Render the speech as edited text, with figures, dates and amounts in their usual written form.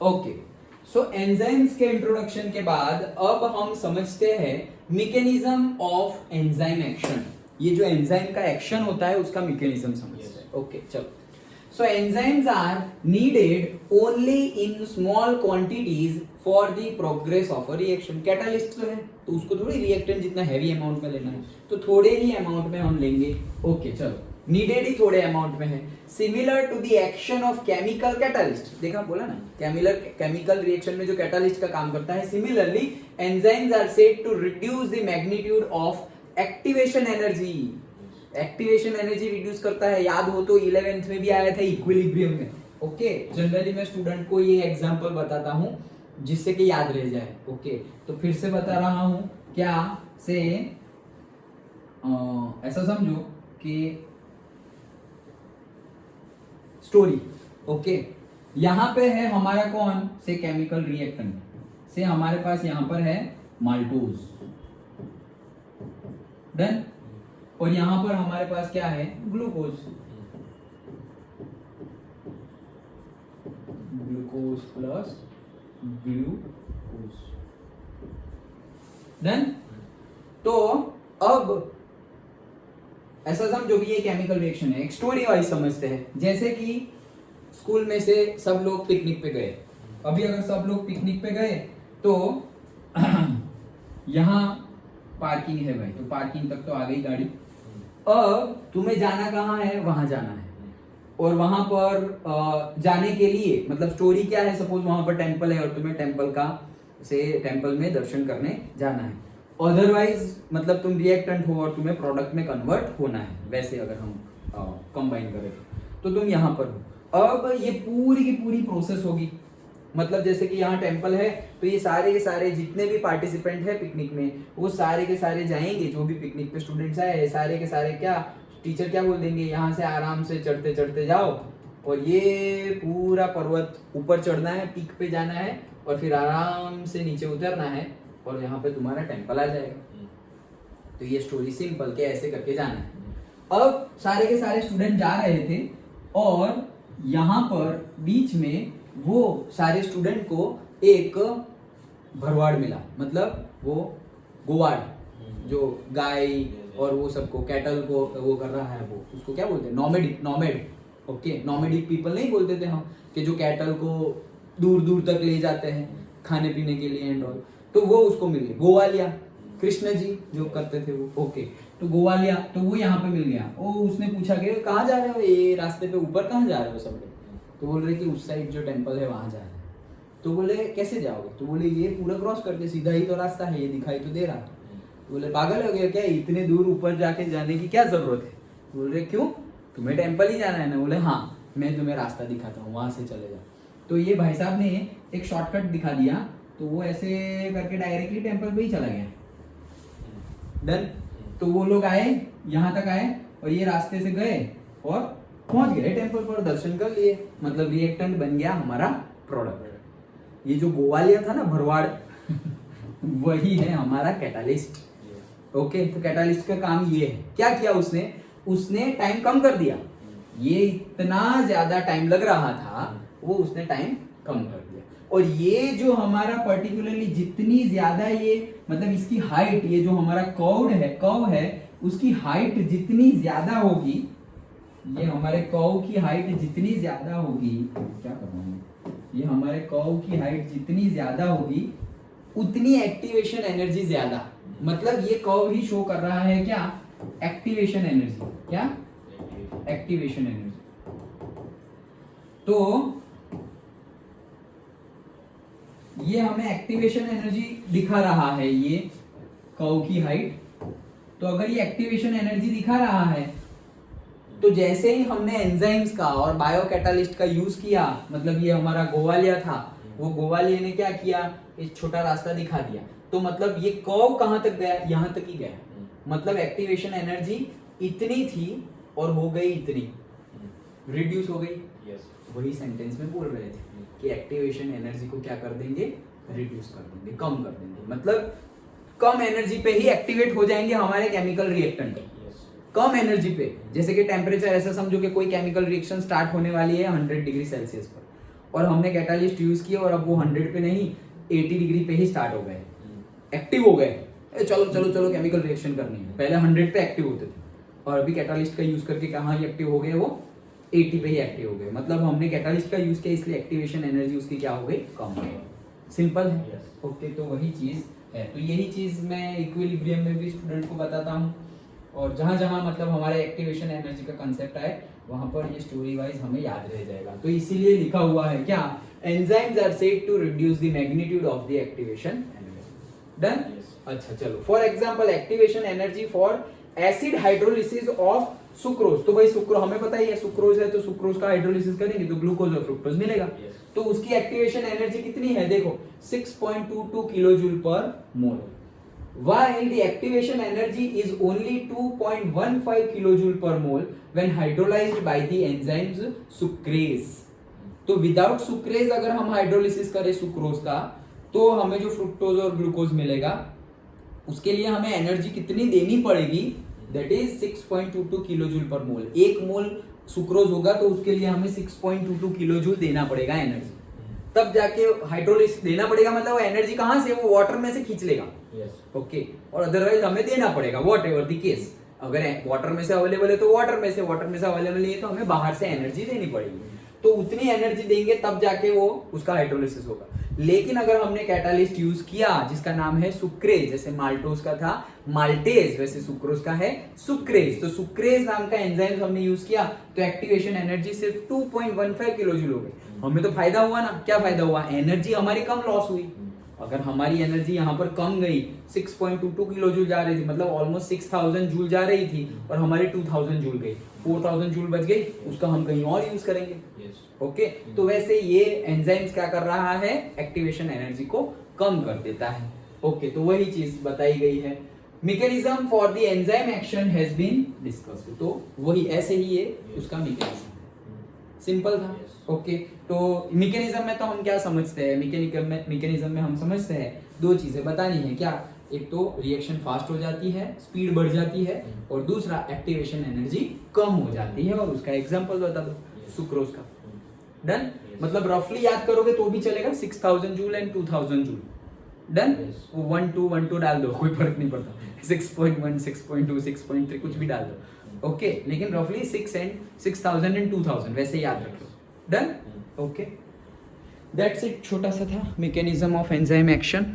Okay, सो enzymes के introduction के बाद अब हम समझते हैं मैकेनिज्म ऑफ एंजाइम एक्शन। ये जो एंजाइम का एक्शन होता है उसका मैकेनिज्म समझते हैं। ओके चलो, so enzymes are needed only in small quantities for the progress of a reaction. Catalyst तो है तो उसको थोड़ी रिएक्टेंट जितना हैवी अमाउंट में लेना है, तो थोड़े ही अमाउंट में हम लेंगे। ओके चलो, नीडेड ही थोड़े अमाउंट में है। Similar to the action of chemical catalyst, देखा बोला ना, केमिकल रिएक्शन में जो कैटालिस्ट का काम करता है, similarly enzymes are said to reduce the magnitude of activation energy. Activation energy reduce करता है, याद हो तो 11th में भी आया था इक्विलिब्रियम में। ओके, जनरली मैं स्टूडेंट को ये एग्जांपल बताता हूं जिससे कि याद रह जाए। ओके, तो फिर से बता रहा हूं, क्या से ऐसा समझो कि स्टोरी। ओके, यहां पे है हमारा कौन से केमिकल रिएक्टेंट से, हमारे पास यहां पर है माल्टोज, डन। और यहां पर हमारे पास क्या है, glucose, glucose plus glucose, done. तो अब ऐसा समझो भी ये केमिकल रिएक्शन है, एक स्टोरी वाइज समझते हैं। जैसे कि स्कूल में से सब लोग पिकनिक पे गए, अभी अगर सब लोग पिकनिक पे गए तो यहाँ पार्किंग है भाई, तो पार्किंग तक तो आ गई गाड़ी। अब तुम्हें जाना कहाँ है, वहां जाना है, और वहां पर जाने के लिए मतलब स्टोरी क्या है, सपोज वहां पर टेम्पल है और तुम्हें टेम्पल में दर्शन करने जाना है। अदरवाइज मतलब तुम रिएक्टेंट हो और तुम्हें प्रोडक्ट में कन्वर्ट होना है, वैसे अगर हम कंबाइन करें तो तुम यहाँ पर हो। अब ये पूरी की पूरी प्रोसेस होगी, मतलब जैसे कि यहाँ टेम्पल है तो ये सारे के सारे जितने भी पार्टिसिपेंट है पिकनिक में, वो सारे के सारे जाएंगे, जो भी पिकनिक पे स्टूडेंट्स आए सारे के सारे, क्या टीचर क्या बोल देंगे, यहाँ से आराम से चढ़ते चढ़ते जाओ और ये पूरा पर्वत ऊपर चढ़ना है, पीक पे जाना है और फिर आराम से नीचे उतरना है और यहाँ पे तुम्हारा टेम्पल आ जाएगा। तो ये स्टोरी सिंपल के ऐसे करके जाना है। अब सारे के सारे स्टूडेंट जा रहे थे और यहाँ पर बीच में वो सारे स्टूडेंट को एक भरवाड़ मिला, मतलब वो गोवाड़, जो गाय और वो सबको कैटल को वो कर रहा है, वो उसको क्या बोलते हैं, नॉमेड। ओके, नॉमेडिक पीपल नहीं बोलते थे हम, कि जो कैटल को दूर दूर तक ले जाते हैं खाने पीने के लिए एंड ऑल, तो वो उसको मिल गया। गोवालिया, कृष्ण जी जो करते थे वो। ओके, तो गोवालिया, तो वो यहाँ पे मिल गया। ओ, उसने पूछा कि कहाँ जा रहे हो, ये रास्ते पे ऊपर कहाँ जा रहे हो सब लोग, तो बोल रहे कि उस साइड जो टेम्पल है वहां जा रहे हैं। तो बोले कैसे जाओगे, तो बोले ये पूरा क्रॉस करके सीधा ही तो रास्ता है, ये दिखाई तो दे रहा है। तो बोले पागल हो गया क्या, इतने दूर ऊपर जाके जाने की क्या जरूरत है। बोल रहे क्यों, तुम्हें टेम्पल ही जाना है ना। बोले हाँ, मैं तुम्हें रास्ता दिखाता हूँ, वहां से चले जाओ। तो ये भाई साहब ने एक शॉर्टकट दिखा दिया, तो वो ऐसे करके डायरेक्टली टेम्पल पे ही चला गया। डन। तो वो लोग आए, यहाँ तक आए और ये रास्ते से गए और पहुंच गए टेम्पल पर, दर्शन कर लिए, मतलब रिएक्टेंट बन गया हमारा प्रोडक्ट। ये जो गोवालिया था ना, भरवाड़ वही है हमारा कैटालिस्ट। ओके, तो कैटालिस्ट का काम ये है, क्या किया उसने टाइम कम कर दिया। ये इतना ज्यादा टाइम लग रहा था, वो उसने टाइम कम कर दिया। और ये जो हमारा पर्टिकुलरली जितनी ज्यादा ये मतलब इसकी हाइट, ये जो हमारा कर्व है उसकी हाइट जितनी ज्यादा होगी, ये हमारे कर्व की हाइट जितनी ज्यादा होगी, क्या कर रहा हूं, ये हमारे कर्व की हाइट जितनी ज्यादा होगी उतनी एक्टिवेशन एनर्जी ज्यादा। मतलब ये कर्व ही शो कर रहा है क्या, एक्टिवेशन एनर्जी। क्या, एक्टिवेशन एनर्जी। तो ये हमें एक्टिवेशन एनर्जी दिखा रहा है, ये कर्व की हाइट। तो अगर ये एक्टिवेशन एनर्जी दिखा रहा है, तो जैसे ही हमने एंजाइम्स का और बायोकैटालिस्ट का यूज किया, मतलब ये हमारा गोवालिया था, वो गोवालिया ने क्या किया, एक छोटा रास्ता दिखा दिया। तो मतलब ये कर्व कहां तक गया, यहां तक ही गया। मतलब एक्टिवेशन एनर्जी इतनी थी और हो गई इतनी, रिड्यूस हो गई। वही सेंटेंस में बोल रहे थे कि एक्टिवेशन एनर्जी को क्या कर देंगे, रिड्यूस कर देंगे, कम कर देंगे। मतलब कम एनर्जी पे ही एक्टिवेट हो जाएंगे हमारे केमिकल रिएक्टेंट। कम एनर्जी पे, जैसे कि टेम्परेचर ऐसा समझो कि कोई केमिकल रिएक्शन स्टार्ट होने वाली है 100 डिग्री सेल्सियस पर, और हमने कैटालिस्ट यूज किया और अब वो 100 पे नहीं 80 डिग्री पे ही स्टार्ट हो गए, एक्टिव हो गए। चलो चलो चलो केमिकल रिएक्शन करनी है, पहले 100 पे एक्टिव होते थे और अभी कैटालिस्ट का यूज करके कहाँ ही एक्टिव हो गए, वो 80 पे ही एक्टिव हो गए। मतलब हमने कैटालिस्ट का यूज किया इसलिए एक्टिवेशन एनर्जी उसकी क्या हो गई, कम हो गई। सिंपल है। ओके, तो वही चीज है। तो यही चीज मैं इक्विलिब्रियम में भी स्टूडेंट को बताता हूँ, और जहां जहां मतलब हमारे एक्टिवेशन एनर्जी का कंसेप्ट आए वहां पर ये स्टोरी वाइज हमें याद रह जाएगा। तो इसीलिए लिखा हुआ है क्या, enzymes are said to reduce the magnitude of the activation energy. Done. अच्छा चलो, for example activation energy for acid hydrolysis of sucrose. तो भाई सुक्रोज हमें पता ही है, सुक्रोज है तो सुक्रोज का हाइड्रोलिसिस करेंगे तो ग्लूकोज और फ्रुक्टोज मिलेगा। तो उसकी एक्टिवेशन एनर्जी कितनी है, देखो 6.22 किलोजूल पर मोल, while the activation energy is only 2.15 kilojoule per mole when hydrolyzed by the enzymes sucrase। तो विदाउट सुक्रेज अगर हम हाइड्रोलिसिस करें सुक्रोज का तो हमें जो फ्रुक्टोज और ग्लूकोज मिलेगा उसके लिए हमें एनर्जी कितनी देनी पड़ेगी, दैट इज 6.22 किलोजूल पर मोल। एक मोल सुक्रोज होगा तो उसके लिए हमें 6.22 किलोजूल देना पड़ेगा एनर्जी, तब जाके हाइड्रोलिसिस देना पड़ेगा। मतलब वो एनर्जी कहां से, वो वाटर में से खींच लेगा। ओके, और अदरवाइज हमें देना पड़ेगा, वॉट एवर द केस। अगर वाटर में से अवेलेबल है तो वाटर में से अवेलेबल नहीं है तो हमें बाहर से एनर्जी देनी पड़ेगी। तो उतनी एनर्जी देंगे तब जाके वो उसका हाइड्रोलिसिस होगा। लेकिन अगर हमने कैटालिस्ट यूज किया जिसका नाम है सुक्रेज, जैसे माल्टोज का था माल्टेज, वैसे सुक्रोज का है सुक्रेज, तो सुक्रेज नाम का एंजाइम हमने यूज किया तो एक्टिवेशन एनर्जी सिर्फ 2.15 किलोजूल हो गई। हमें तो फायदा हुआ ना, क्या फायदा हुआ, एनर्जी हमारी कम लॉस हुई। अगर हमारी एनर्जी यहाँ पर कम गई, 6.22 किलो जूल जा रही थी, मतलब ऑलमोस्ट 6000 जूल जा रही थी और हमारी 2000 जूल गई, 4000 जूल बच गई, उसका हम कहीं और यूज करेंगे। ओके, तो वैसे ये एंजाइम्स क्या कर रहा है, एक्टिवेशन एनर्जी को कम कर देता है। ओके, तो वही चीज बताई गई है। Mechanism for the enzyme action has been discussed, तो वही ऐसे ही ये उसका मैकेनिज्म सिंपल था। ओके, तो मैकेनिज्म में तो हम क्या समझते हैं, मैकेनिज्म में हम समझते हैं दो चीजें बतानी है क्या, एक तो रिएक्शन फास्ट हो जाती है, स्पीड बढ़ जाती है, और दूसरा एक्टिवेशन एनर्जी कम हो जाती है, और उसका एग्जांपल बता दो सुक्रोज का। डन, मतलब रफली याद करोगे तो भी चलेगा, 6000 जूल एंड 2000 जूल। डन, 1 2 डाल दो, कोई फर्क नहीं पड़ता, 6.1 6.2 6.3 कुछ भी डाल दो। ओके, लेकिन रफली 6000 एंड 2000 वैसे याद रखो। डन। ओके, दैट्स इट, छोटा सा था मैकेनिज्म ऑफ एंजाइम एक्शन।